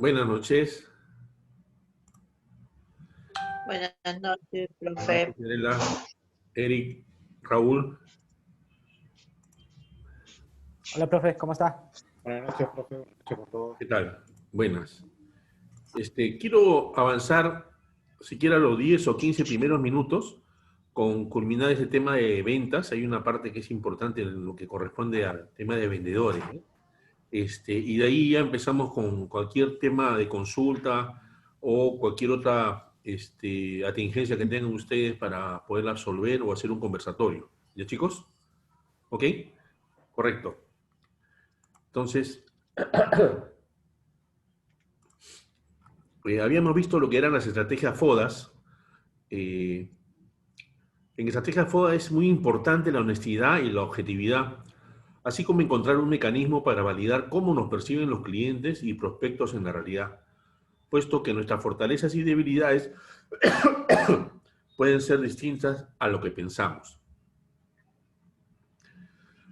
Buenas noches. Buenas noches, Buenas profe. noches, Fiorella, Eric, Raúl. Hola, profe, ¿cómo está? Buenas noches, profe. Buenas noches con todos. ¿Qué tal? Buenas. Quiero avanzar siquiera los 10 o 15 primeros minutos con culminar ese tema de ventas. Hay una parte que es importante en lo que corresponde al tema de vendedores, ¿no? Y de ahí ya empezamos con cualquier tema de consulta o cualquier otra atingencia que tengan ustedes para poderla resolver o hacer un conversatorio. ¿Ya, chicos? ¿Ok? Correcto. Entonces, habíamos visto lo que eran las estrategias FODAS. En estrategias FODA es muy importante la honestidad y la objetividad, así como encontrar un mecanismo para validar cómo nos perciben los clientes y prospectos en la realidad, puesto que nuestras fortalezas y debilidades pueden ser distintas a lo que pensamos.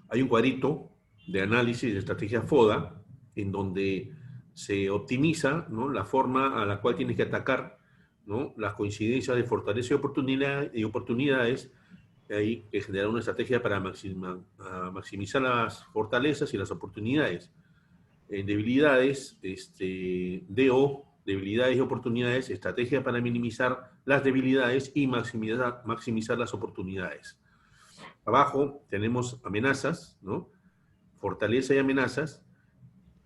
Hay un cuadrito de análisis de estrategia FODA en donde se optimiza, ¿no?, la forma a la cual tienes que atacar, ¿no?, las coincidencias de fortaleza y oportunidades. Hay que generar una estrategia para maximizar las fortalezas y las oportunidades. En debilidades, DO, debilidades y oportunidades, estrategia para minimizar las debilidades y maximizar las oportunidades. Abajo tenemos amenazas, ¿no? Fortaleza y amenazas.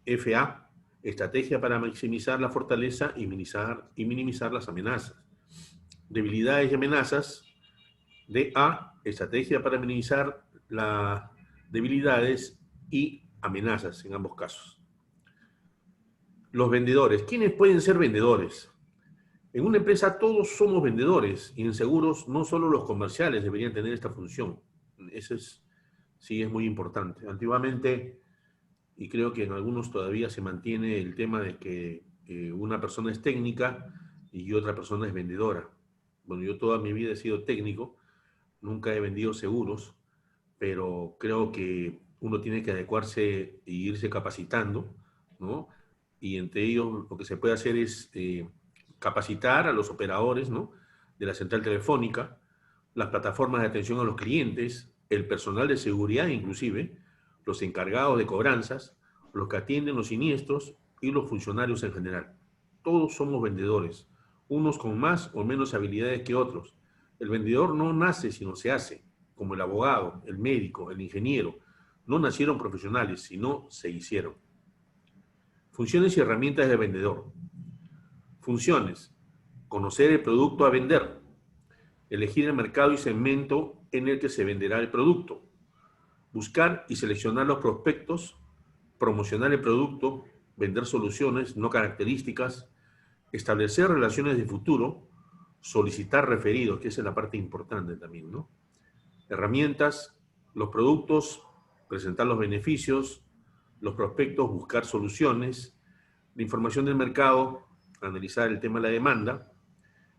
FA, estrategia para maximizar la fortaleza y minimizar las amenazas. Debilidades y amenazas. DA, estrategia para minimizar las debilidades y amenazas en ambos casos. Los vendedores. ¿Quiénes pueden ser vendedores? En una empresa todos somos vendedores y en seguros no solo los comerciales deberían tener esta función. Eso sí es muy importante. Antiguamente, y creo que en algunos todavía se mantiene el tema de que una persona es técnica y otra persona es vendedora. Bueno, yo toda mi vida he sido técnico, nunca he vendido seguros, pero creo que uno tiene que adecuarse e irse capacitando, ¿no? Y entre ellos lo que se puede hacer es capacitar a los operadores, ¿no?, de la central telefónica, las plataformas de atención a los clientes, el personal de seguridad inclusive, los encargados de cobranzas, los que atienden los siniestros y los funcionarios en general. Todos somos vendedores, unos con más o menos habilidades que otros. El vendedor no nace, sino se hace, como el abogado, el médico, el ingeniero. No nacieron profesionales, sino se hicieron. Funciones y herramientas de vendedor. Funciones: conocer el producto a vender, elegir el mercado y segmento en el que se venderá el producto, buscar y seleccionar los prospectos, promocionar el producto, vender soluciones, no características, establecer relaciones de futuro, solicitar referidos, que esa es la parte importante también, ¿no? Herramientas: los productos, presentar los beneficios, los prospectos, buscar soluciones, la información del mercado, analizar el tema de la demanda,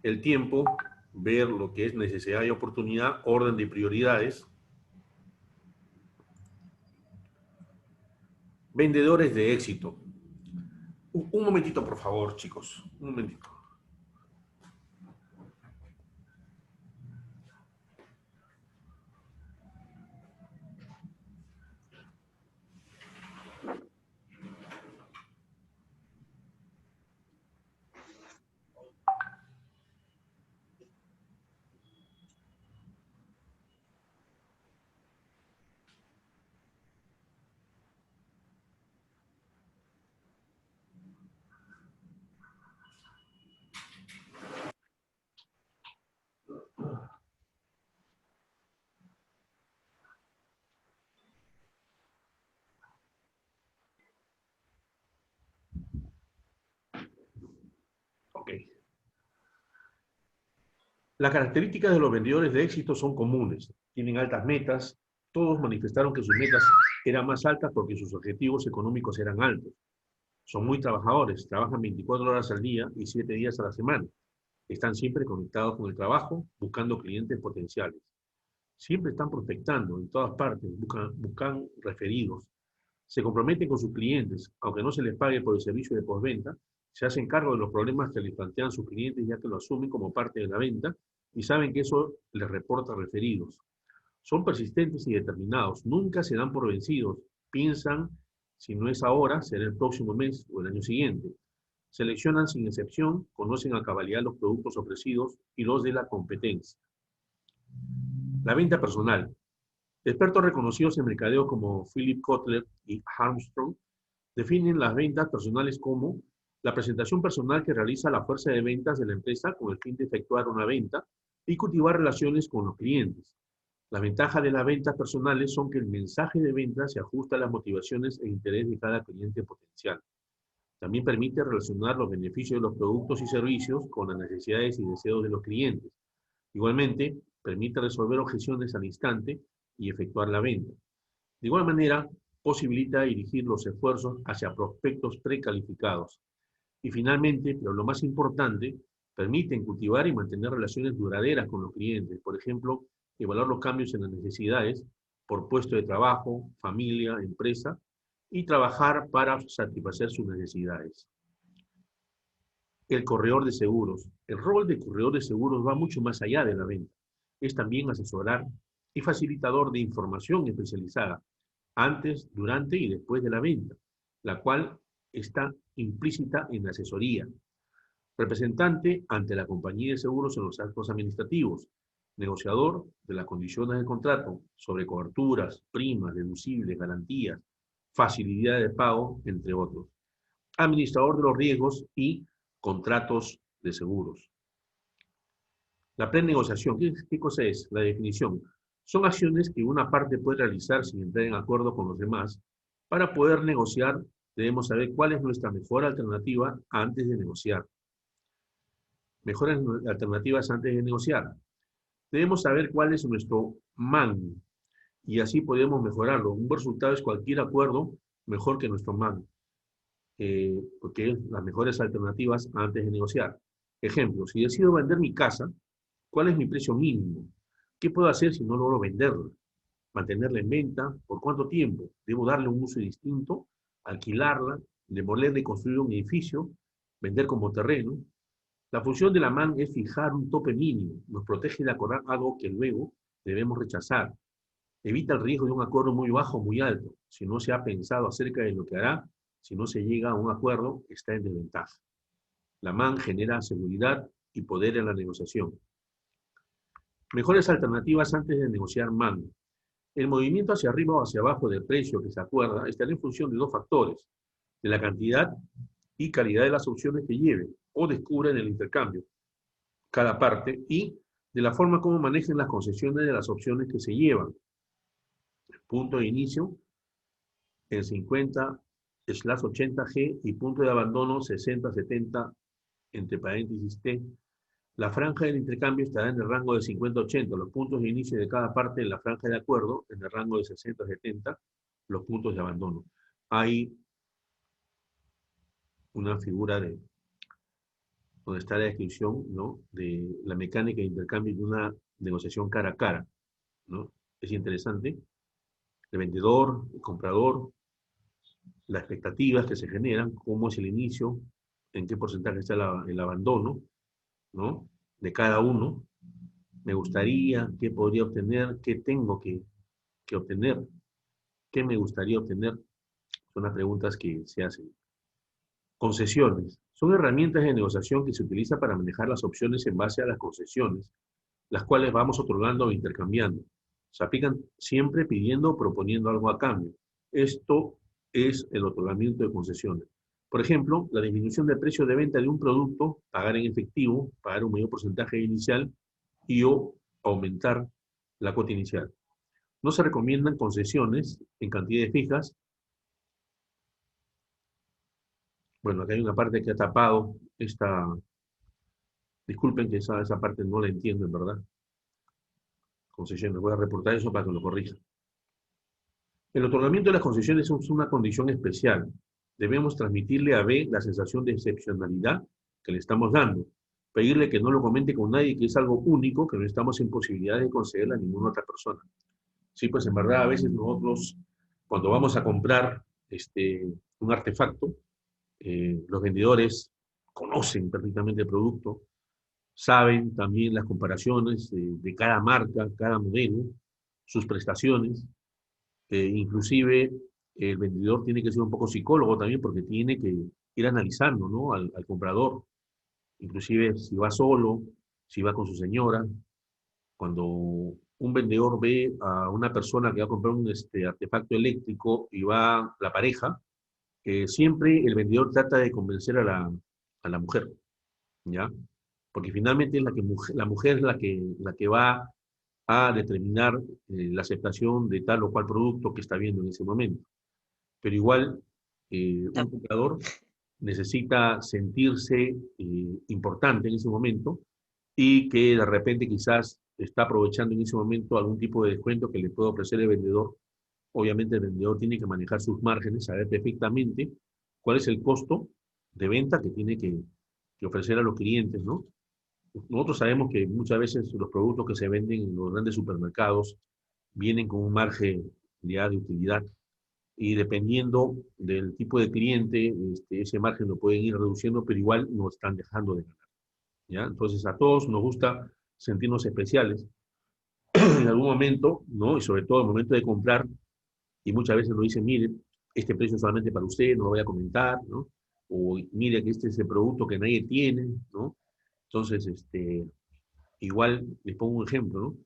el tiempo, ver lo que es necesidad y oportunidad, orden de prioridades. Vendedores de éxito. Un momentito, por favor, chicos. Un momentito. Ok. Las características de los vendedores de éxito son comunes. Tienen altas metas. Todos manifestaron que sus metas eran más altas porque sus objetivos económicos eran altos. Son muy trabajadores. Trabajan 24 horas al día y 7 días a la semana. Están siempre conectados con el trabajo, buscando clientes potenciales. Siempre están prospectando en todas partes, buscan referidos. Se comprometen con sus clientes, aunque no se les pague por el servicio de postventa, se hacen cargo de los problemas que les plantean sus clientes, ya que lo asumen como parte de la venta y saben que eso les reporta referidos. Son persistentes y determinados, nunca se dan por vencidos, piensan, si no es ahora, será el próximo mes o el año siguiente. Seleccionan sin excepción, conocen a cabalidad los productos ofrecidos y los de la competencia. La venta personal. Expertos reconocidos en mercadeo como Philip Kotler y Armstrong definen las ventas personales como la presentación personal que realiza la fuerza de ventas de la empresa con el fin de efectuar una venta y cultivar relaciones con los clientes. Las ventajas de las ventas personales son que el mensaje de venta se ajusta a las motivaciones e interés de cada cliente potencial. También permite relacionar los beneficios de los productos y servicios con las necesidades y deseos de los clientes. Igualmente, permite resolver objeciones al instante y efectuar la venta. De igual manera, posibilita dirigir los esfuerzos hacia prospectos precalificados. Y finalmente, pero lo más importante, permiten cultivar y mantener relaciones duraderas con los clientes. Por ejemplo, evaluar los cambios en las necesidades por puesto de trabajo, familia, empresa, y trabajar para satisfacer sus necesidades. El corredor de seguros. El rol de corredor de seguros va mucho más allá de la venta. Es también asesorar y facilitador de información especializada antes, durante y después de la venta, la cual está implícita en la asesoría. Representante ante la compañía de seguros en los actos administrativos. Negociador de las condiciones del contrato sobre coberturas, primas, deducibles, garantías, facilidad de pago, entre otros. Administrador de los riesgos y contratos de seguros. La prenegociación, ¿qué cosa es? La definición. Son acciones que una parte puede realizar sin entrar en acuerdo con los demás. Para poder negociar, debemos saber cuál es nuestra mejor alternativa antes de negociar. Mejores alternativas antes de negociar. Debemos saber cuál es nuestro MAN y así podemos mejorarlo. Un buen resultado es cualquier acuerdo mejor que nuestro MAN, porque es las mejores alternativas antes de negociar. Ejemplo, si decido vender mi casa, ¿cuál es mi precio mínimo? ¿Qué puedo hacer si no logro venderla? ¿Mantenerla en venta? ¿Por cuánto tiempo? ¿Debo darle un uso distinto? ¿Alquilarla? ¿Demolerla y construir un edificio? ¿Vender como terreno? La función de la MAN es fijar un tope mínimo, nos protege de acordar algo que luego debemos rechazar. Evita el riesgo de un acuerdo muy bajo o muy alto. Si no se ha pensado acerca de lo que hará, si no se llega a un acuerdo, está en desventaja. La MAN genera seguridad y poder en la negociación. Mejores alternativas antes de negociar MAN. El movimiento hacia arriba o hacia abajo del precio que se acuerda estará en función de dos factores, de la cantidad y calidad de las opciones que lleve o descubra en el intercambio cada parte y de la forma como manejen las concesiones de las opciones que se llevan. Punto de inicio en 50/80G y punto de abandono 60/70 entre paréntesis T. La franja del intercambio estará en el rango de 50/80, los puntos de inicio de cada parte de la franja de acuerdo en el rango de 60/70, los puntos de abandono. Hay una figura donde está la descripción, ¿no?, de la mecánica de intercambio de una negociación cara a cara, ¿no? Es interesante. El vendedor, el comprador, las expectativas que se generan, cómo es el inicio, en qué porcentaje está el abandono, ¿no?, de cada uno. Me gustaría, qué podría obtener, qué tengo que obtener, qué me gustaría obtener. Son las preguntas que se hacen. Concesiones. Son herramientas de negociación que se utilizan para manejar las opciones en base a las concesiones, las cuales vamos otorgando o intercambiando. Se aplican siempre pidiendo o proponiendo algo a cambio. Esto es el otorgamiento de concesiones. Por ejemplo, la disminución del precio de venta de un producto, pagar en efectivo, pagar un mayor porcentaje inicial y o aumentar la cuota inicial. No se recomiendan concesiones en cantidades fijas. Bueno, acá hay una parte que ha tapado esta... Disculpen que esa parte no la entiendo, en verdad. Concesiones. Voy a reportar eso para que lo corrija. El otorgamiento de las concesiones es una condición especial. Debemos transmitirle a B la sensación de excepcionalidad que le estamos dando. Pedirle que no lo comente con nadie, que es algo único, que no estamos en posibilidad de concederle a ninguna otra persona. Sí, pues en verdad a veces nosotros, cuando vamos a comprar un artefacto, los vendedores conocen perfectamente el producto, saben también las comparaciones de cada marca, cada modelo, sus prestaciones. Inclusive el vendedor tiene que ser un poco psicólogo también porque tiene que ir analizando, ¿no? al comprador, inclusive si va solo, si va con su señora. Cuando un vendedor ve a una persona que va a comprar un artefacto eléctrico y va la pareja, siempre el vendedor trata de convencer a la mujer, ¿ya? Porque finalmente es la mujer es la que va a determinar la aceptación de tal o cual producto que está viendo en ese momento. Pero igual, un comprador necesita sentirse importante en ese momento y que de repente quizás está aprovechando en ese momento algún tipo de descuento que le puede ofrecer el vendedor. Obviamente el vendedor tiene que manejar sus márgenes, saber perfectamente cuál es el costo de venta que tiene que ofrecer a los clientes, ¿no? Nosotros sabemos que muchas veces los productos que se venden en los grandes supermercados vienen con un margen ya de utilidad y dependiendo del tipo de cliente, ese margen lo pueden ir reduciendo, pero igual no están dejando de ganar, ¿ya? Entonces a todos nos gusta sentirnos especiales en algún momento, ¿no? Y sobre todo en el momento de comprar, y muchas veces nos dicen, mire, este precio es solamente para usted, no lo voy a comentar, ¿no? O mire que este es el producto que nadie tiene, ¿no? Entonces, igual les pongo un ejemplo, ¿no?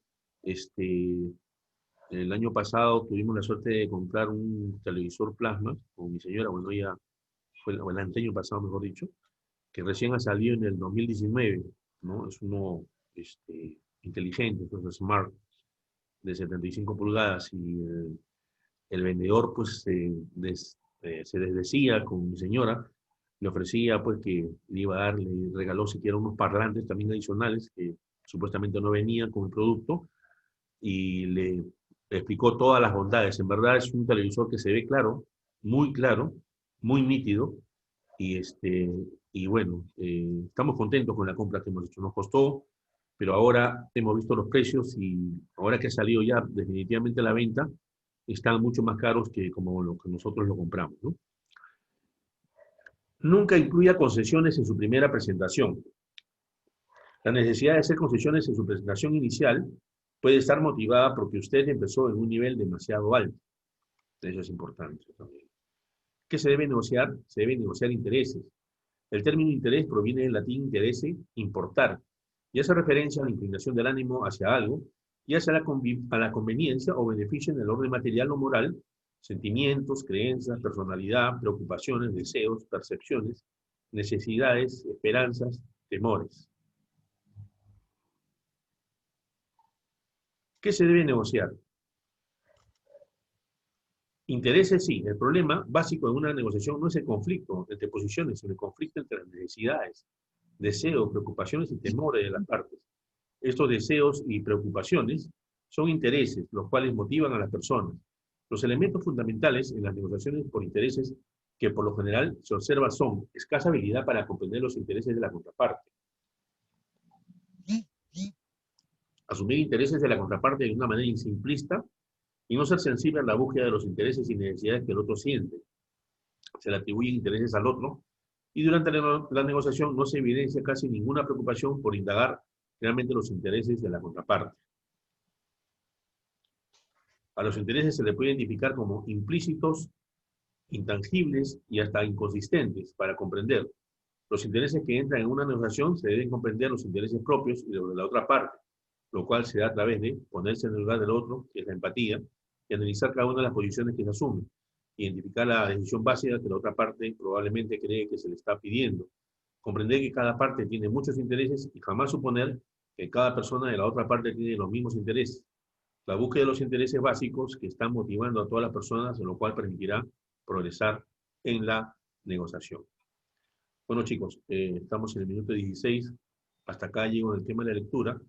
El año pasado tuvimos la suerte de comprar un televisor plasma con mi señora, bueno, ella fue el año pasado, mejor dicho, que recién ha salido en el 2019, ¿no? Es uno inteligente, es smart, de 75 pulgadas, y el vendedor, pues, se desdecía con mi señora, le ofrecía, pues, que le iba a dar, le regaló siquiera unos parlantes también adicionales que supuestamente no venían con el producto, y le explicó todas las bondades. En verdad es un televisor que se ve claro, muy nítido, y, y bueno, estamos contentos con la compra que hemos hecho. Nos costó, pero ahora hemos visto los precios y ahora que ha salido ya definitivamente a la venta, están mucho más caros que como lo que nosotros lo compramos, ¿no? Nunca incluya concesiones en su primera presentación. La necesidad de hacer concesiones en su presentación inicial puede estar motivada porque usted empezó en un nivel demasiado alto. Eso es importante también. ¿Qué se debe negociar? Se deben negociar intereses. El término interés proviene del latín interese, importar, y hace referencia a la inclinación del ánimo hacia algo, ya sea a la conveniencia o beneficio en el orden material o moral, sentimientos, creencias, personalidad, preocupaciones, deseos, percepciones, necesidades, esperanzas, temores. ¿Qué se debe negociar? Intereses, sí. El problema básico de una negociación no es el conflicto entre posiciones, sino el conflicto entre las necesidades, deseos, preocupaciones y temores de las partes. Estos deseos y preocupaciones son intereses, los cuales motivan a las personas. Los elementos fundamentales en las negociaciones por intereses que por lo general se observa son escasa habilidad para comprender los intereses de la contraparte, asumir intereses de la contraparte de una manera simplista y no ser sensible a la búsqueda de los intereses y necesidades que el otro siente. Se le atribuyen intereses al otro y durante la negociación no se evidencia casi ninguna preocupación por indagar realmente los intereses de la contraparte. A los intereses se le puede identificar como implícitos, intangibles y hasta inconsistentes para comprender. Los intereses que entran en una negociación se deben comprender los intereses propios y los de la otra parte, lo cual se da a través de ponerse en el lugar del otro, que es la empatía, y analizar cada una de las posiciones que se asumen, identificar la decisión básica que la otra parte probablemente cree que se le está pidiendo, comprender que cada parte tiene muchos intereses y jamás suponer que cada persona de la otra parte tiene los mismos intereses. La búsqueda de los intereses básicos que están motivando a todas las personas, lo cual permitirá progresar en la negociación. Bueno, chicos, estamos en el minuto 16. Hasta acá llego en el tema de la lectura,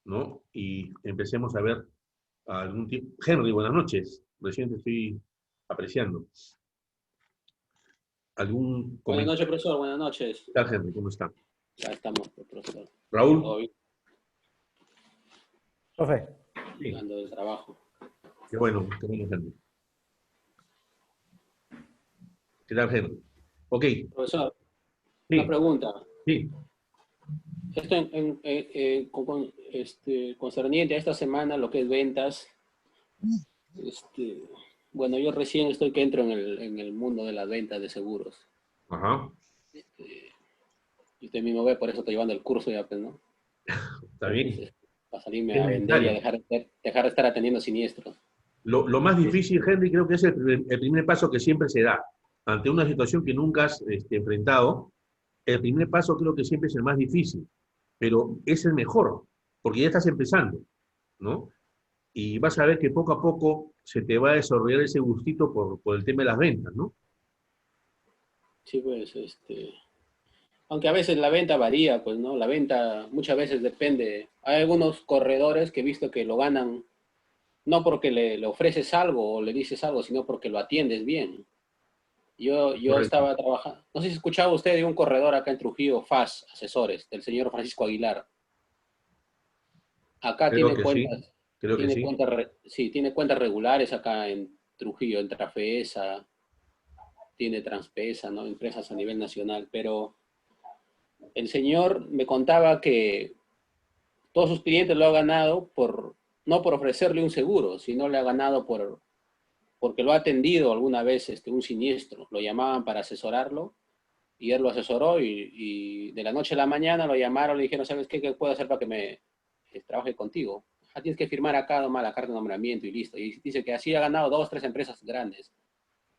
¿no? Y empecemos a ver algún tipo. Henry, buenas noches. Recién te estoy apreciando. ¿Algún Buenas comentario? noches, profesor. Buenas noches. ¿Qué tal, Henry? ¿Cómo está? Ya estamos, profesor. Raúl. Todo bien, Profe, Sí. llegando del trabajo. Qué bueno, Henry. ¿Qué tal, Henry? Ok, Profesor, Una Sí, pregunta. sí. Esto concerniente a esta semana, lo que es ventas. Este, bueno, yo recién estoy que entro en el mundo de las ventas de seguros. Ajá. Y usted mismo ve, por eso estoy llevando el curso ya, pues, ¿no? Está Entonces, bien. para salirme Es a vender y a necesario. dejar de estar atendiendo siniestros. Lo más difícil, Henry, creo que es el primer paso que siempre se da. Ante una situación que nunca has enfrentado, el primer paso creo que siempre es el más difícil, pero es el mejor, porque ya estás empezando, ¿no? Y vas a ver que poco a poco se te va a desarrollar ese gustito por el tema de las ventas, ¿no? Sí, pues, aunque a veces la venta varía, pues, ¿no? La venta muchas veces depende. Hay algunos corredores que he visto que lo ganan no porque le ofreces algo o le dices algo, sino porque lo atiendes bien. Yo Correcto. estaba trabajando, no sé si escuchaba usted de un corredor acá en Trujillo, FAS, asesores, del señor Francisco Aguilar. Acá Creo tiene que sí, cuentas, creo que sí. sí, tiene cuentas regulares acá en Trujillo, en Trafesa, tiene Transpesa, ¿no? Empresas a nivel nacional, pero el señor me contaba que todos sus clientes lo ha ganado no por ofrecerle un seguro, sino le ha ganado porque lo ha atendido alguna vez un siniestro. Lo llamaban para asesorarlo y él lo asesoró y de la noche a la mañana lo llamaron, le dijeron, ¿sabes qué puedo hacer para que me trabaje contigo? Ah, tienes que firmar acá nomás la carta de nombramiento y listo. Y dice que así ha ganado 2, 3 empresas grandes.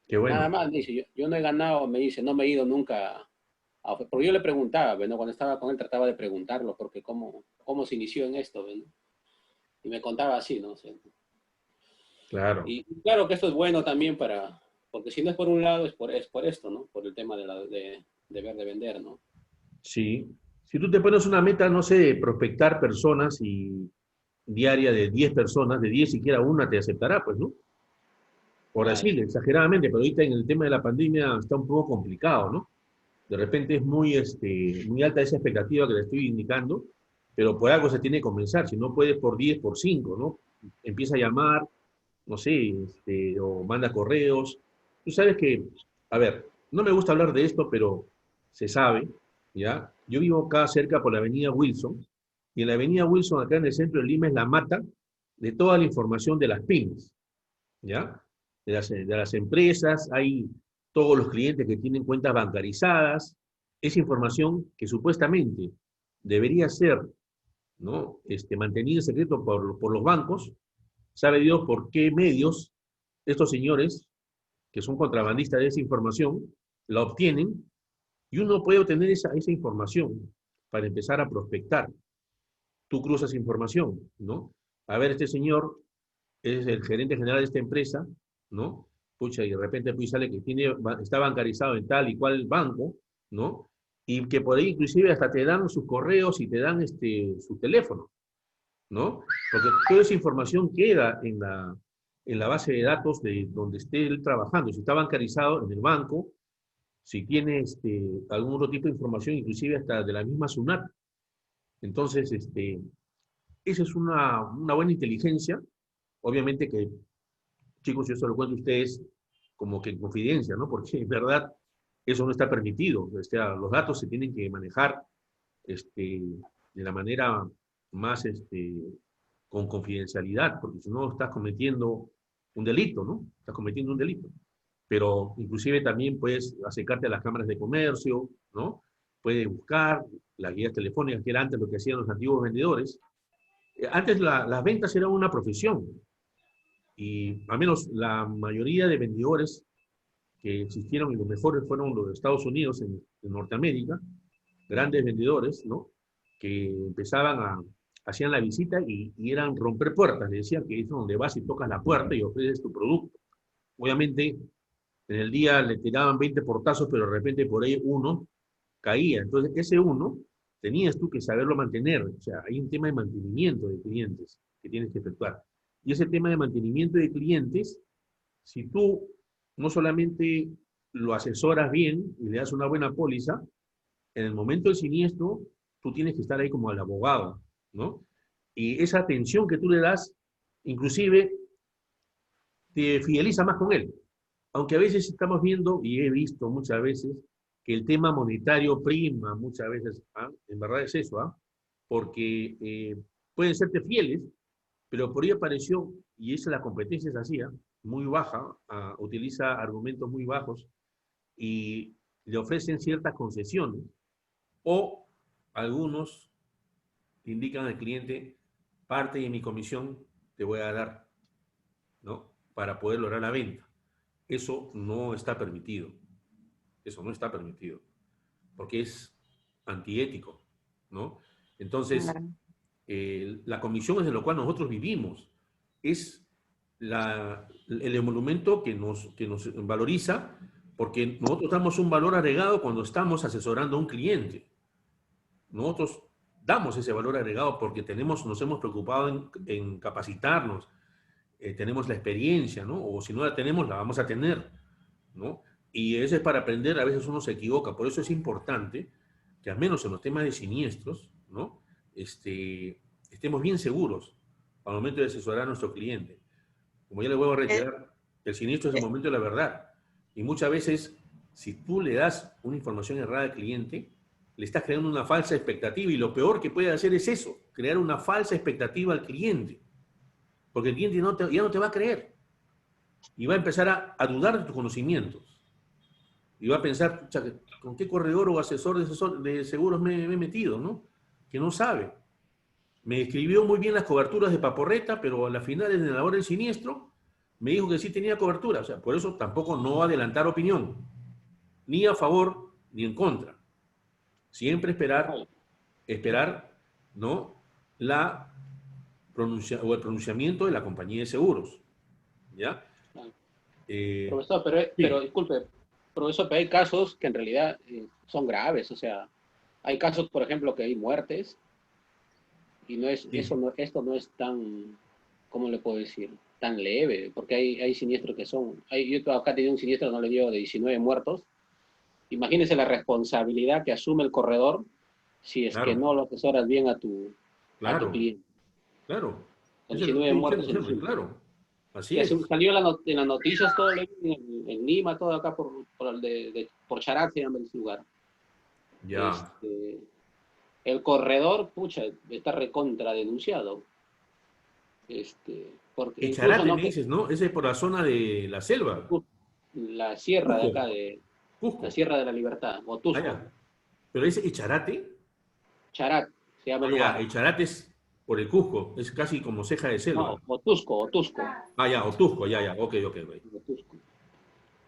Qué Nada bueno. más, dice, yo no he ganado, me dice, no me he ido nunca. Porque yo le preguntaba, ¿no? Cuando estaba con él trataba de preguntarlo, porque cómo se inició en esto, ¿no? Y me contaba así, ¿no? O sea, Claro. y claro que esto es bueno también porque si no es por un lado, es por esto, ¿no? Por el tema de ver de vender, ¿no? Sí. Si tú te pones una meta, no sé, de prospectar personas y diaria de 10 personas, de 10 siquiera una te aceptará, pues, ¿no? Por Claro. decirle, exageradamente, pero ahorita en el tema de la pandemia está un poco complicado, ¿no? De repente es muy alta esa expectativa que le estoy indicando, pero por algo se tiene que comenzar, si no puedes por 10 por 5, ¿no? Empieza a llamar, no sé, o manda correos. Tú sabes que, a ver, no me gusta hablar de esto, pero se sabe, ¿ya? Yo vivo acá cerca por la avenida Wilson, y en la avenida Wilson, acá en el centro de Lima, es la mata de toda la información de las pymes, ¿ya? De las empresas, hay todos los clientes que tienen cuentas bancarizadas, esa información que supuestamente debería ser, ¿no? Mantenida en secreto por los bancos, sabe Dios por qué medios estos señores, que son contrabandistas de esa información, la obtienen y uno puede obtener esa información para empezar a prospectar. Tú cruzas información, ¿no? A ver, este señor es el gerente general de esta empresa, ¿no? Pucha, y de repente pues sale que está bancarizado en tal y cual banco, ¿no? Y que por ahí inclusive hasta te dan sus correos y te dan su teléfono, ¿no? Porque toda esa información queda en la base de datos de donde esté él trabajando. Si está bancarizado en el banco, si tiene algún otro tipo de información, inclusive hasta de la misma SUNAT. Entonces, esa es una buena inteligencia. Obviamente que, chicos, yo se lo cuento a ustedes como que en confidencia, ¿no? Porque en verdad eso no está permitido. O sea, los datos se tienen que manejar de la manera más con confidencialidad, porque si no estás cometiendo un delito, ¿no? Estás cometiendo un delito. Pero inclusive también puedes acercarte a las cámaras de comercio, ¿no? Puedes buscar las guías telefónicas, que era antes lo que hacían los antiguos vendedores. Antes las ventas eran una profesión y al menos la mayoría de vendedores que existieron y los mejores fueron los de Estados Unidos en Norteamérica, grandes vendedores, ¿no? Que hacían la visita y eran romper puertas. Le decían que es donde vas y tocas la puerta y ofreces tu producto. Obviamente, en el día le tiraban 20 portazos, pero de repente por ahí uno caía. Entonces, ese uno tenías tú que saberlo mantener. O sea, hay un tema de mantenimiento de clientes que tienes que efectuar. Y ese tema de mantenimiento de clientes, si tú no solamente lo asesoras bien y le das una buena póliza, en el momento del siniestro, tú tienes que estar ahí como el abogado, ¿no? Y esa atención que tú le das, inclusive, te fideliza más con él. Aunque a veces estamos viendo, y he visto muchas veces, que el tema monetario prima muchas veces, ¿ah? En verdad es eso, ¿ah? Porque pueden serte fieles, pero por ahí apareció, y esa la competencia es así, ¿ah? Muy baja, utiliza argumentos muy bajos y le ofrecen ciertas concesiones, o algunos indican al cliente, parte de mi comisión te voy a dar, ¿no? Para poder lograr la venta. Eso no está permitido. Eso no está permitido, porque es antiético, ¿no? Entonces, Claro. la comisión es de lo cual nosotros vivimos. Es el emolumento que nos valoriza, porque nosotros damos un valor agregado cuando estamos asesorando a un cliente. Nosotros damos ese valor agregado porque nos hemos preocupado en capacitarnos, tenemos la experiencia, ¿no? O si no la tenemos, la vamos a tener, ¿no? Y eso es para aprender, a veces uno se equivoca, por eso es importante que al menos en los temas de siniestros, ¿no? Estemos bien seguros al momento de asesorar a nuestro cliente. Como ya le vuelvo a reiterar, el siniestro es el momento de la verdad. Y muchas veces, si tú le das una información errada al cliente, le estás creando una falsa expectativa, y lo peor que puede hacer es eso, crear una falsa expectativa al cliente. Porque el cliente ya no te va a creer. Y va a empezar a dudar de tus conocimientos. Y va a pensar, ¿con qué corredor o asesor de seguros me he metido, ¿no? Que no sabe. Me escribió muy bien las coberturas de Paporreta, pero a la final, en la hora del siniestro, me dijo que sí tenía cobertura. O sea, por eso tampoco no va a adelantar opinión, ni a favor ni en contra. Siempre esperar, ¿no? El pronunciamiento de la compañía de seguros, ¿ya? Profesor, Sí. pero disculpe, profesor, pero hay casos que en realidad son graves. O sea, hay casos, por ejemplo, que hay muertes y Sí. esto no es tan, ¿cómo le puedo decir? Tan leve, porque hay siniestros que son... yo acá tenía un siniestro, no le digo, de 19 muertos. Imagínese la responsabilidad que asume el corredor si es que Claro, no lo asesoras bien a tu claro, cliente. claro. Con Eso es lo que 19 estoy muertos diciendo siempre, encima. claro. Así Que es. salió en las noticias todo en Lima, todo acá por Charat se llama ese lugar. Ya. El corredor, pucha, está recontra denunciado. Porque incluso Echarate no me que dices, ¿no? Ese es por la zona de la selva. la sierra de acá, Cusco. la Cusco. Sierra de la Libertad, o Tusco, Allá. Pero ese Echarate, Charat se llama el allá, lugar. Echarate es por el Cusco. Es casi como ceja de selva. No, Otusco. Ah, ya, Otusco, ya, ya. Ok, ok, ok. Otusco.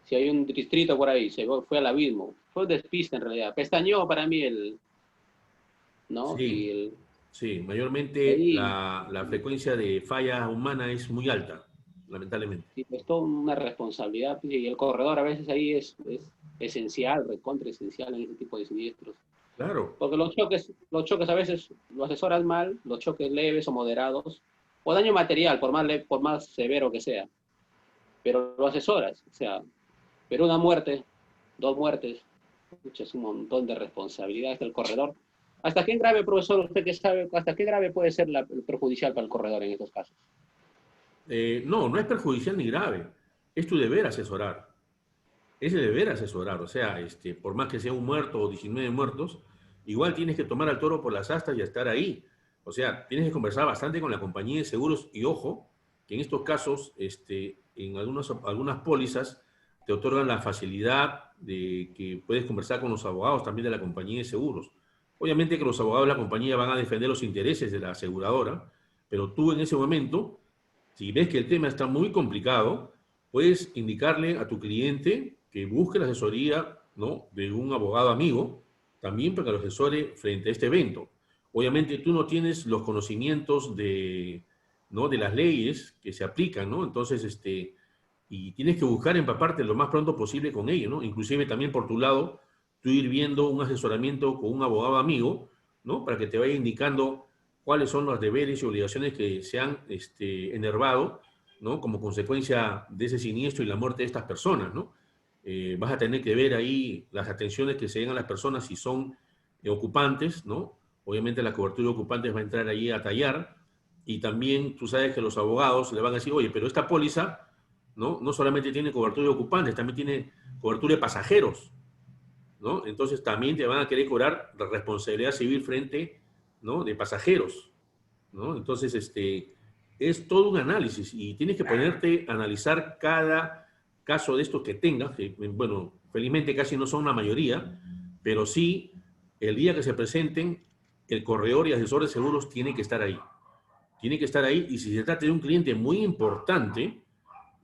Si hay un distrito por ahí, fue al abismo. Fue un despiste en realidad. Pestañeó para mí ¿no? Sí, sí. Mayormente Ahí la frecuencia de falla humana es muy alta, lamentablemente. sí, es toda una responsabilidad, pues, y el corredor a veces ahí es esencial, recontra esencial en ese tipo de siniestros. Claro, Porque los choques a veces lo asesoras mal, los choques leves o moderados, o daño material, por más severo que sea, pero lo asesoras. O sea, pero una muerte, 2 muertes, pucha, es un montón de responsabilidades del corredor. ¿Hasta qué grave, profesor, usted que sabe, hasta qué grave puede ser el perjudicial para el corredor en estos casos? no, no es perjudicial ni grave. Es tu deber asesorar. Es el deber asesorar. O sea, por más que sea un muerto o 19 muertos, igual tienes que tomar al toro por las astas y estar ahí. O sea, tienes que conversar bastante con la compañía de seguros y ojo, que en estos casos, en algunas pólizas, te otorgan la facilidad de que puedes conversar con los abogados también de la compañía de seguros. Obviamente que los abogados de la compañía van a defender los intereses de la aseguradora, pero tú en ese momento, si ves que el tema está muy complicado, puedes indicarle a tu cliente que busque la asesoría, ¿no?, de un abogado amigo, también para que lo asesore frente a este evento. Obviamente tú no tienes los conocimientos ¿no?, de las leyes que se aplican, ¿no? Entonces, y tienes que buscar empaparte lo más pronto posible con ello, ¿no? Inclusive también por tu lado, tú ir viendo un asesoramiento con un abogado amigo, ¿no? Para que te vaya indicando cuáles son los deberes y obligaciones que se han enervado, ¿no?, como consecuencia de ese siniestro y la muerte de estas personas, ¿no? Vas a tener que ver ahí las atenciones que se den a las personas si son ocupantes, ¿no? Obviamente la cobertura de ocupantes va a entrar ahí a tallar, y también tú sabes que los abogados le van a decir, oye, pero esta póliza, ¿no?, no solamente tiene cobertura de ocupantes, también tiene cobertura de pasajeros, ¿no? Entonces también te van a querer cobrar la responsabilidad civil frente, ¿no?, de pasajeros, ¿no? Entonces, es todo un análisis y tienes que ponerte a analizar cada caso de estos que tengas, que, bueno, felizmente casi no son la mayoría, pero sí, el día que se presenten, el corredor y asesor de seguros tiene que estar ahí. Tiene que estar ahí, y si se trata de un cliente muy importante,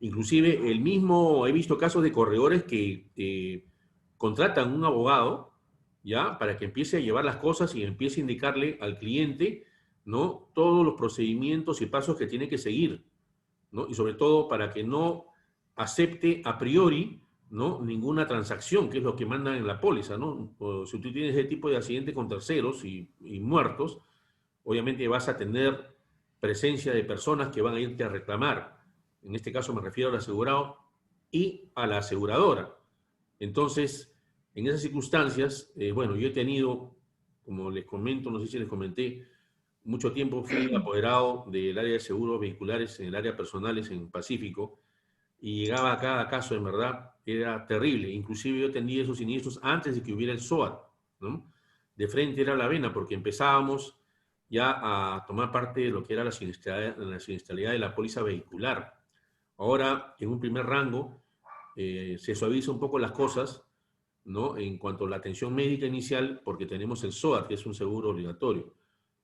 inclusive el mismo, he visto casos de corredores que contratan un abogado, ¿ya? Para que empiece a llevar las cosas y empiece a indicarle al cliente, ¿no?, todos los procedimientos y pasos que tiene que seguir, ¿no? Y sobre todo para que no acepte a priori, ¿no?, ninguna transacción, que es lo que mandan en la póliza, ¿no? O si tú tienes ese tipo de accidente con terceros y muertos, obviamente vas a tener presencia de personas que van a irte a reclamar. En este caso me refiero al asegurado y a la aseguradora. Entonces, en esas circunstancias, bueno, yo he tenido, como les comento, no sé si les comenté, mucho tiempo fui apoderado del área de seguros vehiculares en el área personales en Pacífico, y llegaba a cada caso, en verdad, era terrible. Inclusive yo atendía esos siniestros antes de que hubiera el SOAT, ¿no? De frente era la vena, porque empezábamos ya a tomar parte de lo que era la siniestralidad de la póliza vehicular. Ahora, en un primer rango, se suaviza un poco las cosas, ¿no?, en cuanto a la atención médica inicial, porque tenemos el SOAT, que es un seguro obligatorio.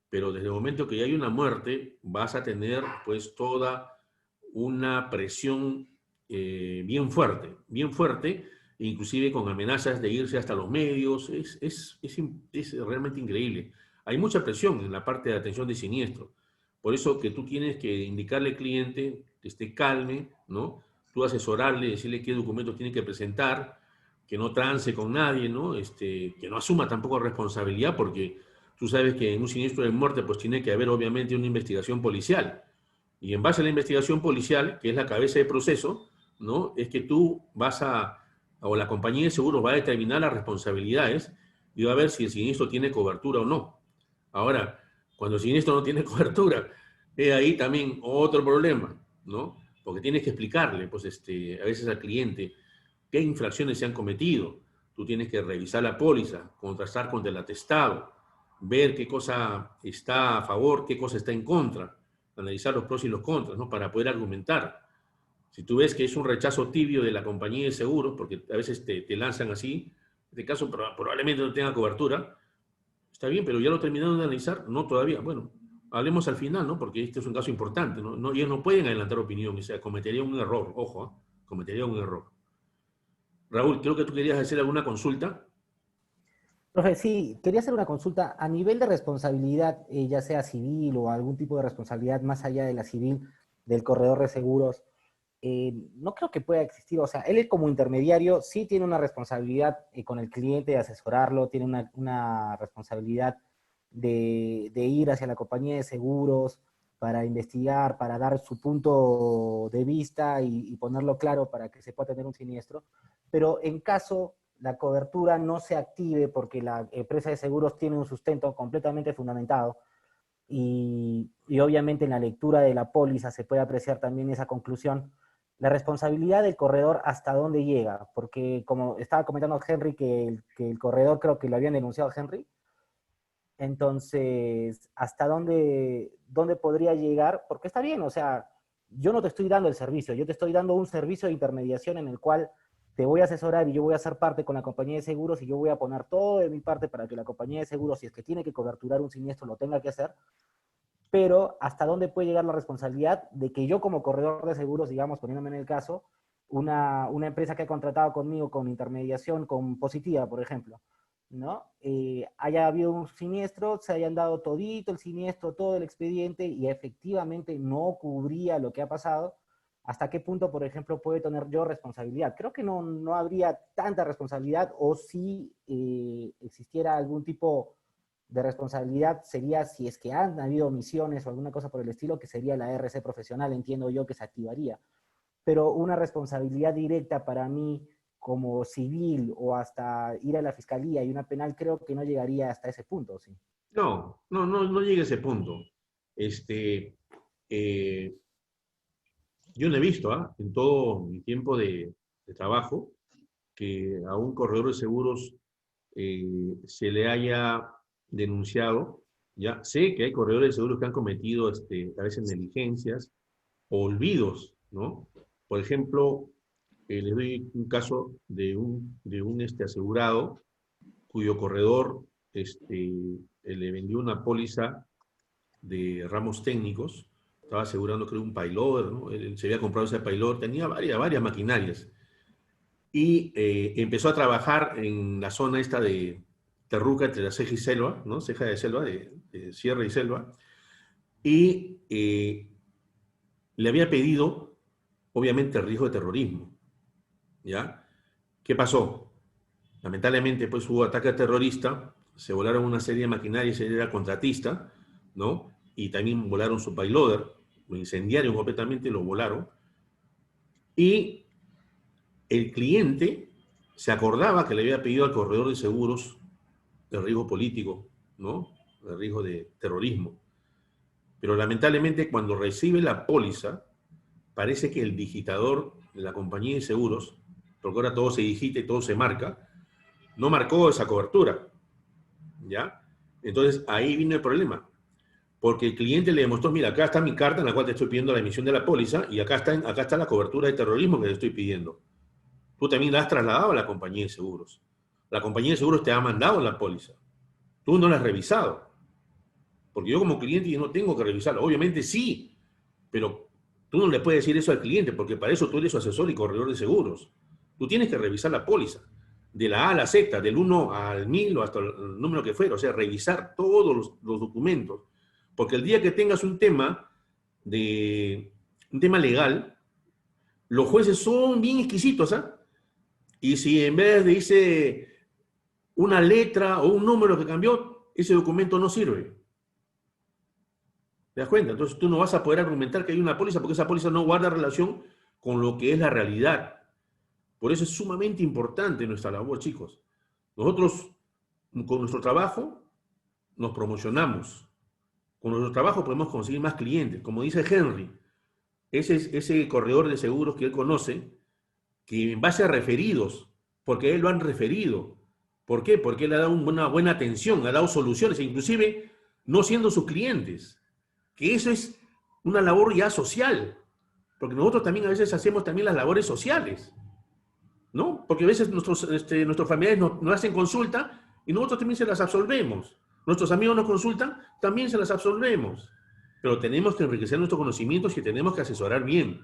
Pero desde el momento que ya hay una muerte, vas a tener pues toda una presión bien fuerte, inclusive con amenazas de irse hasta los medios. Es realmente increíble. Hay mucha presión en la parte de atención de siniestro. Por eso que tú tienes que indicarle al cliente que esté calme, ¿no? Tú asesorarle, decirle qué documentos tiene que presentar, que no trance con nadie, ¿no? Que no asuma tampoco responsabilidad, porque tú sabes que en un siniestro de muerte pues tiene que haber obviamente una investigación policial. Y en base a la investigación policial, que es la cabeza de proceso, ¿no?, es que tú o la compañía de seguros va a determinar las responsabilidades y va a ver si el siniestro tiene cobertura o no. Ahora, cuando el siniestro no tiene cobertura, ahí también otro problema, ¿no? Porque tienes que explicarle, pues, a veces al cliente qué infracciones se han cometido. Tú tienes que revisar la póliza, contrastar contra el atestado, ver qué cosa está a favor, qué cosa está en contra, analizar los pros y los contras, ¿no?, para poder argumentar. Si tú ves que es un rechazo tibio de la compañía de seguros, porque a veces te lanzan así, en este caso probablemente no tenga cobertura, está bien, pero ya lo terminaron de analizar, no todavía. Bueno, hablemos al final, ¿no?, porque este es un caso importante, ¿no? Ellos no pueden adelantar opinión, o sea, cometería un error, ojo, cometería un error. Raúl, creo que tú querías hacer alguna consulta. Profe, sí, quería hacer una consulta a nivel de responsabilidad, ya sea civil o algún tipo de responsabilidad más allá de la civil del corredor de seguros. No creo que pueda existir, o sea, él como intermediario sí tiene una responsabilidad con el cliente de asesorarlo, tiene una responsabilidad de ir hacia la compañía de seguros para investigar, para dar su punto de vista y ponerlo claro para que se pueda tener un siniestro, pero en caso la cobertura no se active porque la empresa de seguros tiene un sustento completamente fundamentado y obviamente en la lectura de la póliza se puede apreciar también esa conclusión. La responsabilidad del corredor, ¿hasta dónde llega? Porque como estaba comentando Henry, que el corredor creo que lo habían denunciado a Henry, entonces, ¿hasta dónde podría llegar? Porque está bien, o sea, yo no te estoy dando el servicio, yo te estoy dando un servicio de intermediación en el cual te voy a asesorar y yo voy a hacer parte con la compañía de seguros y yo voy a poner todo de mi parte para que la compañía de seguros, si es que tiene que coberturar un siniestro, lo tenga que hacer, pero ¿hasta dónde puede llegar la responsabilidad de que yo como corredor de seguros, digamos, poniéndome en el caso, una empresa que ha contratado conmigo con intermediación, con Positiva, por ejemplo, ¿no? Haya habido un siniestro, se hayan dado todito el siniestro, todo el expediente y efectivamente no cubría lo que ha pasado? ¿Hasta qué punto, por ejemplo, puedo tener yo responsabilidad? Creo que no habría tanta responsabilidad, o si existiera algún tipo de responsabilidad sería si es que han habido omisiones o alguna cosa por el estilo, que sería la RC profesional, entiendo yo que se activaría. Pero una responsabilidad directa para mí como civil o hasta ir a la fiscalía y una penal, creo que no llegaría hasta ese punto, ¿sí? No llega a ese punto. Este, eh, yo no he visto, en todo mi tiempo de trabajo, que a un corredor de seguros se le haya denunciado. Ya sé que hay corredores de seguros que han cometido a veces negligencias o olvidos, ¿no? Por ejemplo, les doy un caso de un asegurado cuyo corredor le vendió una póliza de ramos técnicos, estaba asegurando creo un payloader, ¿no? Él se había comprado ese payloader, tenía varias maquinarias, y empezó a trabajar en la zona esta de Terruca, entre la ceja y selva, ¿no? Ceja de selva, de sierra y selva, y le había pedido, obviamente, el riesgo de terrorismo, ¿ya? ¿Qué pasó? Lamentablemente, pues hubo ataque terrorista, se volaron una serie de maquinarias, él era contratista, ¿no? Y también volaron su payloader, lo incendiaron completamente, lo volaron. Y el cliente se acordaba que le había pedido al corredor de seguros el riesgo político, ¿no? El riesgo de terrorismo. Pero lamentablemente cuando recibe la póliza, parece que el digitador de la compañía de seguros, porque ahora todo se digita y todo se marca, no marcó esa cobertura, ¿ya? Entonces ahí vino el problema, porque el cliente le demostró, mira, acá está mi carta en la cual te estoy pidiendo la emisión de la póliza y acá está la cobertura de terrorismo que te estoy pidiendo. Tú también la has trasladado a la compañía de seguros. La compañía de seguros te ha mandado la póliza. Tú no la has revisado. Porque yo como cliente yo no tengo que revisarlo. Obviamente sí, pero tú no le puedes decir eso al cliente porque para eso tú eres su asesor y corredor de seguros. Tú tienes que revisar la póliza. De la A a la Z, del 1 al 1000 o hasta el número que fuera. O sea, revisar todos los documentos. Porque el día que tengas un tema legal, los jueces son bien exquisitos, ¿ah? Y si en vez de dice una letra o un número que cambió, ese documento no sirve. ¿Te das cuenta? Entonces tú no vas a poder argumentar que hay una póliza porque esa póliza no guarda relación con lo que es la realidad. Por eso es sumamente importante nuestra labor, chicos. Nosotros, con nuestro trabajo, nos promocionamos. Con nuestro trabajo podemos conseguir más clientes. Como dice Henry, ese corredor de seguros que él conoce, que en base a referidos, porque él lo han referido. ¿Por qué? Porque él ha dado una buena atención, ha dado soluciones, e inclusive no siendo sus clientes. Que eso es una labor ya social. Porque nosotros también a veces hacemos también las labores sociales, ¿no? Porque a veces nuestros familiares nos hacen consulta y nosotros también se las absolvemos. Nuestros amigos nos consultan, también se las absolvemos. Pero tenemos que enriquecer nuestros conocimientos y tenemos que asesorar bien.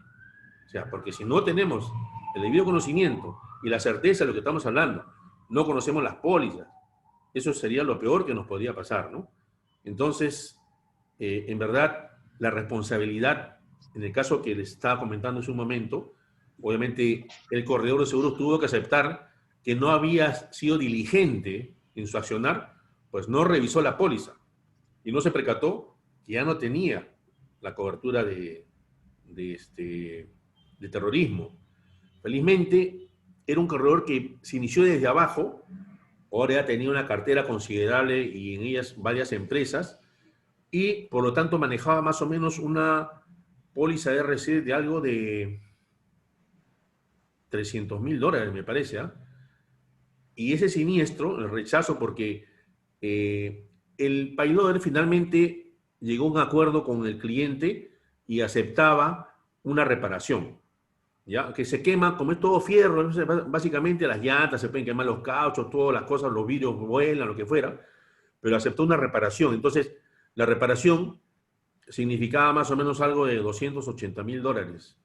O sea, porque si no tenemos el debido conocimiento y la certeza de lo que estamos hablando, no conocemos las pólizas, eso sería lo peor que nos podría pasar, ¿no? Entonces, en verdad, la responsabilidad, en el caso que les estaba comentando hace un momento, obviamente el corredor de seguros tuvo que aceptar que no había sido diligente en su accionar, pues no revisó la póliza y no se percató que ya no tenía la cobertura de terrorismo. Felizmente, era un corredor que se inició desde abajo, ahora ya tenía una cartera considerable y en ellas varias empresas, y por lo tanto manejaba más o menos una póliza de RC de algo de $300,000, me parece, ¿eh? Y ese siniestro, el rechazo, porque el payloader finalmente llegó a un acuerdo con el cliente y aceptaba una reparación, ¿ya? Que se quema, como es todo fierro, básicamente las llantas, se pueden quemar los cauchos, todas las cosas, los vidrios vuelan, lo que fuera, pero aceptó una reparación. Entonces, la reparación significaba más o menos algo de $280,000.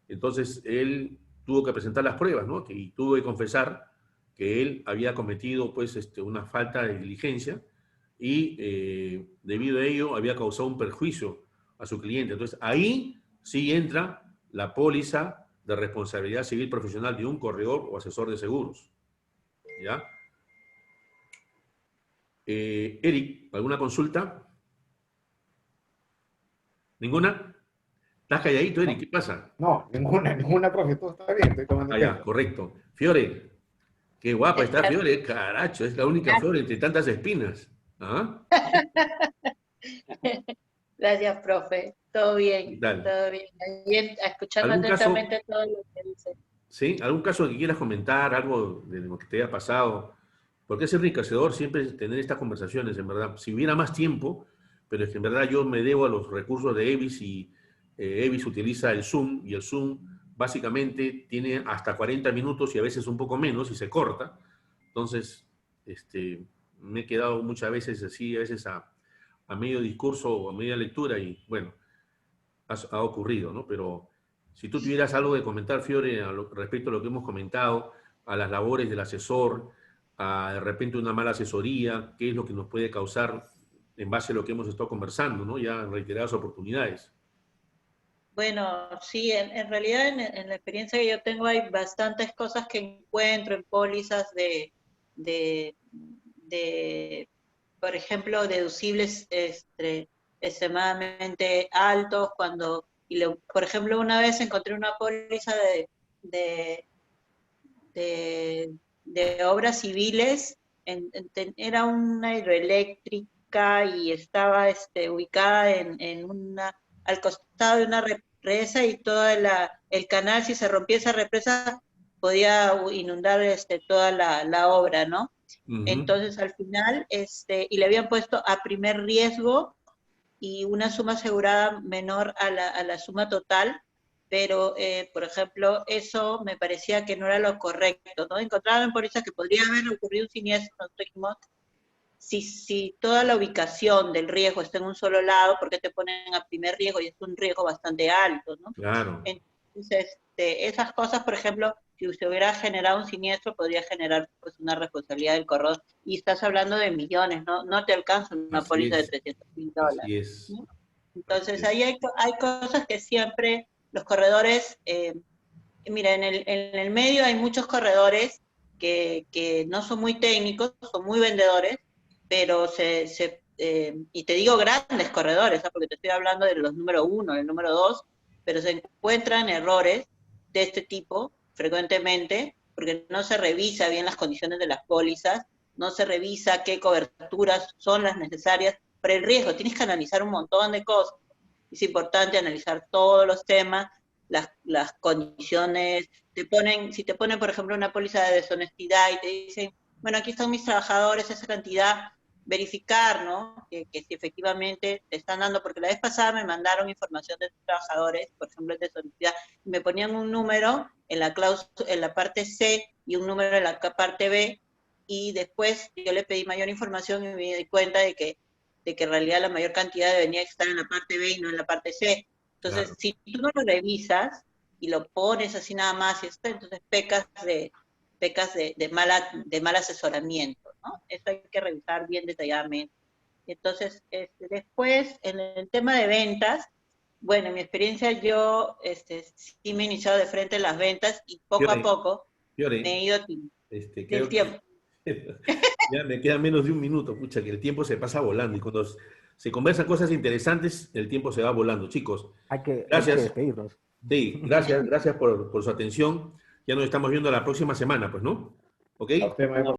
Entonces, él tuvo que presentar las pruebas, ¿no? Y tuvo que confesar que él había cometido, pues, una falta de diligencia y debido a ello había causado un perjuicio a su cliente. Entonces, ahí sí entra la póliza de responsabilidad civil profesional de un corredor o asesor de seguros, ¿ya? Eric, ¿alguna consulta? ¿Ninguna? ¿Estás calladito, Eric? ¿Qué pasa? No, ninguna, profe, todo está bien, estoy tomando Ah, ya, tiempo. correcto. Fiore, qué guapa está Fiore, caracho, es la única flor entre tantas espinas. ¿Ah? Gracias, profe. Todo ¿Qué bien, tal? todo bien. Ahí, escuchando ¿Algún caso, atentamente todo lo que dice. sí? ¿Algún caso que quieras comentar, algo de lo que te haya pasado porque es enriquecedor siempre tener estas conversaciones, en verdad. Si hubiera más tiempo, pero es que en verdad yo me debo a los recursos de EVIS y EVIS utiliza el Zoom, y el Zoom básicamente tiene hasta 40 minutos y a veces un poco menos y se corta. Entonces, me he quedado muchas veces así, a veces a medio discurso o a media lectura y bueno, ha ocurrido, ¿no? Pero si tú tuvieras algo de comentar, Fiore, respecto a lo que hemos comentado, a las labores del asesor, a de repente una mala asesoría, qué es lo que nos puede causar en base a lo que hemos estado conversando, ¿no? Ya en reiteradas oportunidades. Bueno, sí, en realidad en la experiencia que yo tengo hay bastantes cosas que encuentro en pólizas de por ejemplo, deducibles extremadamente altos, por ejemplo, una vez encontré una póliza de obras civiles, era una hidroeléctrica y estaba ubicada al costado de una represa, y todo el canal, si se rompía esa represa, podía inundar toda la obra, ¿no? Entonces, al final, y le habían puesto a primer riesgo y una suma asegurada menor a la suma total, pero, por ejemplo, eso me parecía que no era lo correcto, ¿no? Encontraban en pólizas que podría haber ocurrido un siniestro, nosotros dijimos, si toda la ubicación del riesgo está en un solo lado, ¿por qué te ponen a primer riesgo? Y es un riesgo bastante alto, ¿no? Claro. Entonces, esas cosas, por ejemplo, si se hubiera generado un siniestro, podría generar pues una responsabilidad del corredor. Y estás hablando de millones, no te alcanza una Así póliza de es. $300,000. Así es. ¿No? Entonces, Así es. ahí hay cosas que siempre los corredores, mira, en el medio hay muchos corredores que no son muy técnicos, son muy vendedores, pero y te digo grandes corredores, ¿no? Porque te estoy hablando de los número 1, el número 2, pero se encuentran errores de este tipo frecuentemente, porque no se revisa bien las condiciones de las pólizas, no se revisa qué coberturas son las necesarias para el riesgo. Tienes que analizar un montón de cosas. Es importante analizar todos los temas, las condiciones. Si te ponen, por ejemplo, una póliza de deshonestidad y te dicen, bueno, aquí están mis trabajadores, esa cantidad, verificar, ¿no? Que si efectivamente te están dando, porque la vez pasada me mandaron información de sus trabajadores, por ejemplo, de deshonestidad, y me ponían un número en la parte C y un número en la parte B, y después yo le pedí mayor información y me di cuenta de que en realidad la mayor cantidad debería estar en la parte B y no en la parte C. Entonces, Claro. si tú no lo revisas y lo pones así nada más, entonces pecas de mal asesoramiento, ¿no? Eso hay que revisar bien detalladamente. Entonces, después, en el tema de ventas, bueno, en mi experiencia yo sí me he iniciado de frente en las ventas y poco a poco Fiore, me he ido del creo que tiempo. ya me queda menos de un minuto, pucha, que el tiempo se pasa volando y cuando se conversan cosas interesantes, el tiempo se va volando. Chicos, Hay que gracias. despedirnos. Sí, gracias por su atención. Ya nos estamos viendo la próxima semana, pues, ¿no? ¿Ok? A usted, maestro.